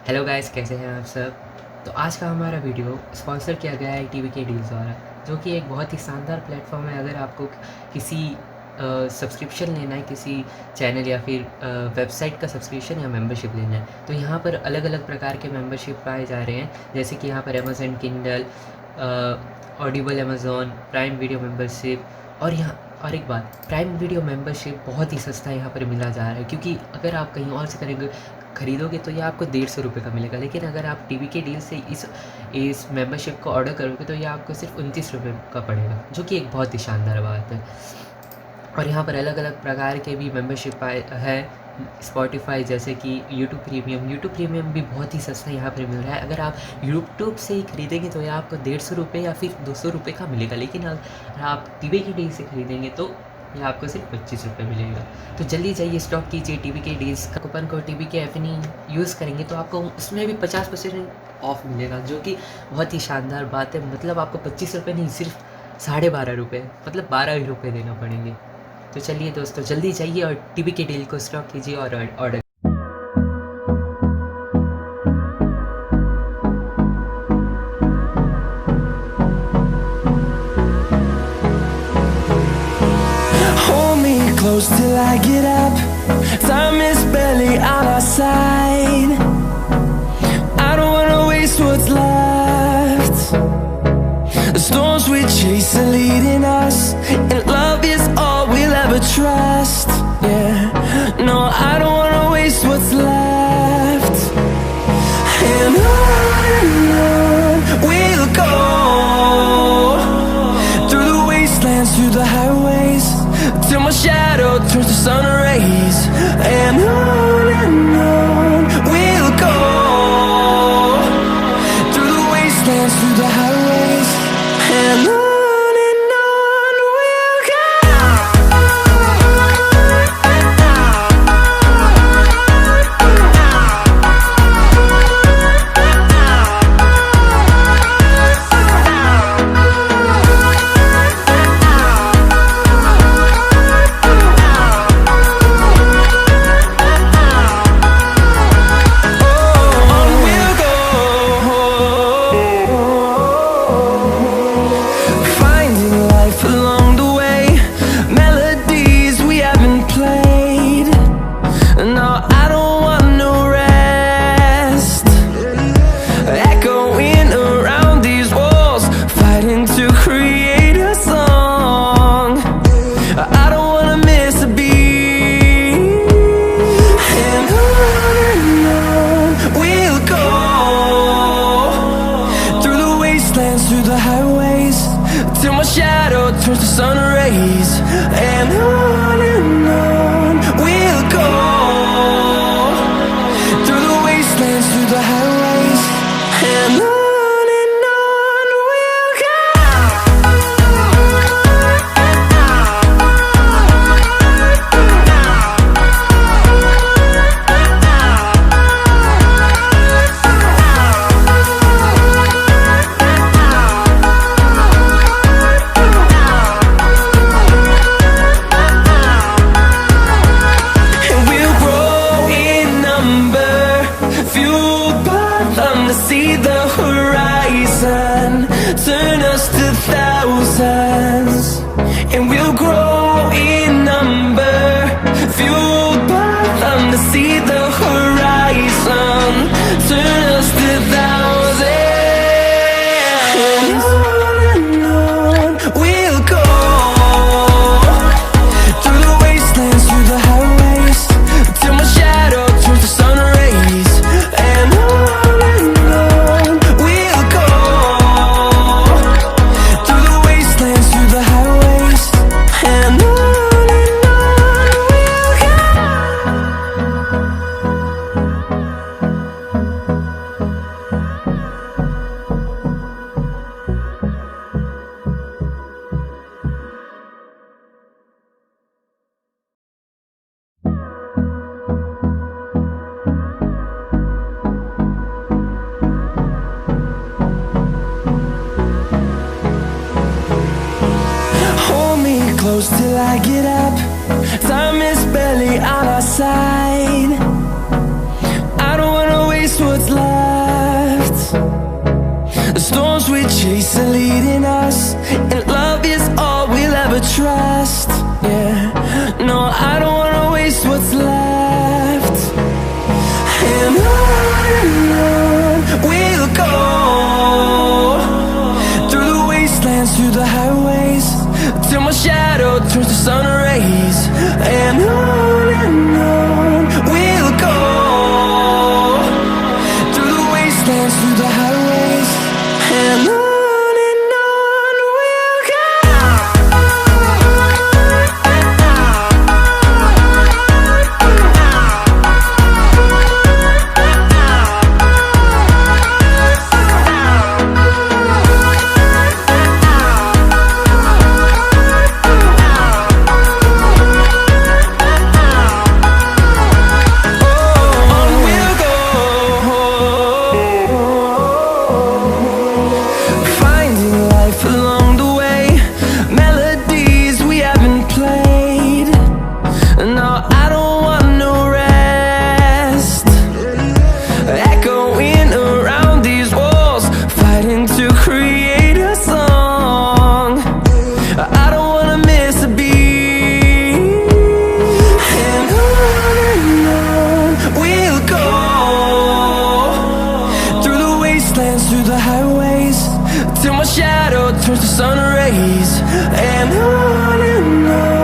Hello guys, कैसे हैं आप सब। तो आज का हमारा वीडियो स्पॉन्सर किया गया है टीवी के डील्स द्वारा, जो कि एक बहुत ही शानदार प्लेटफॉर्म है। अगर आपको किसी सब्सक्रिप्शन लेना है, किसी चैनल या फिर वेबसाइट का सब्सक्रिप्शन या मेंबरशिप लेना है, तो यहाँ पर अलग अलग प्रकार के मेंबरशिप पाए जा रहे हैं। जैसे कि यहाँ पर Amazon Kindle, Audible, Amazon prime video membership. और एक बात, प्राइम वीडियो मेंबरशिप बहुत ही सस्ता यहाँ पर मिला जा रहा है, क्योंकि अगर आप कहीं और से खरीदोगे तो ये आपको 150 रुपये का मिलेगा। लेकिन अगर आप टीवी के डील से इस मेंबरशिप को ऑर्डर करोगे तो ये आपको सिर्फ 29 रुपये का पड़ेगा, जो कि एक बहुत ही शानदार बात है। और यहाँ पर अलग अलग प्रकार के भी मेंबरशिप है। स्पॉटिफाई, जैसे कि यूट्यूब प्रीमियम भी बहुत ही सस्ता यहाँ पर मिल रहा है। अगर आप यूट्यूब से ही खरीदेंगे तो ये आपको 150 रुपये या फिर 200 रुपये का मिलेगा। लेकिन अगर आप टीवी के डील से खरीदेंगे तो ये आपको सिर्फ 25 रुपये मिलेगा। तो जल्दी जाइए, स्टॉक कीजिए टीवी के डील्स का कूपन कोड टीवी के एफनी यूज़ करेंगे तो आपको उसमें भी 50% ऑफ मिलेगा, जो कि बहुत ही शानदार बात है। मतलब आपको 25 रुपये नहीं, सिर्फ 12.5 रुपये, मतलब 12 रुपये देना पड़ेंगे। तो चलिए दोस्तों, जल्दी जाइए और टीवी के डील को स्टॉक कीजिए और order. Close till I get up. Time is barely on our side. I don't wanna waste what's left. The storms we chase are leading us, and love is all we'll ever trust. Yeah, no, I don't wanna waste what's left. And on we'll go, through the wastelands, through the highways, till my shadow turns to sun rays. And on we'll go, through the wastelands, through the highways. And on we'll go. Through the highways, till my shadow turns to sun rays. And on we'll go, through the wastelands, through the highways. And on we'll go. See the horizon, turn us to thousands, and we'll grow in number, fueled by them to see the horizon, turn us to thousands. And on we'll go, through the wastelands, through the highways, till my shadow turns to sun rays. And close till I get up. Time is barely on our side. I don't wanna waste what's left. chase are leading us, and love is all we'll ever trust. Yeah, no, I don't wanna waste what's left. And on we'll go, through the wastelands, through the highways, till my shadow turns to sun rays. And on we'll go, through the wastelands, through the highways, and on we'll go. Through the highways, till my shadow turns to sun rays. And on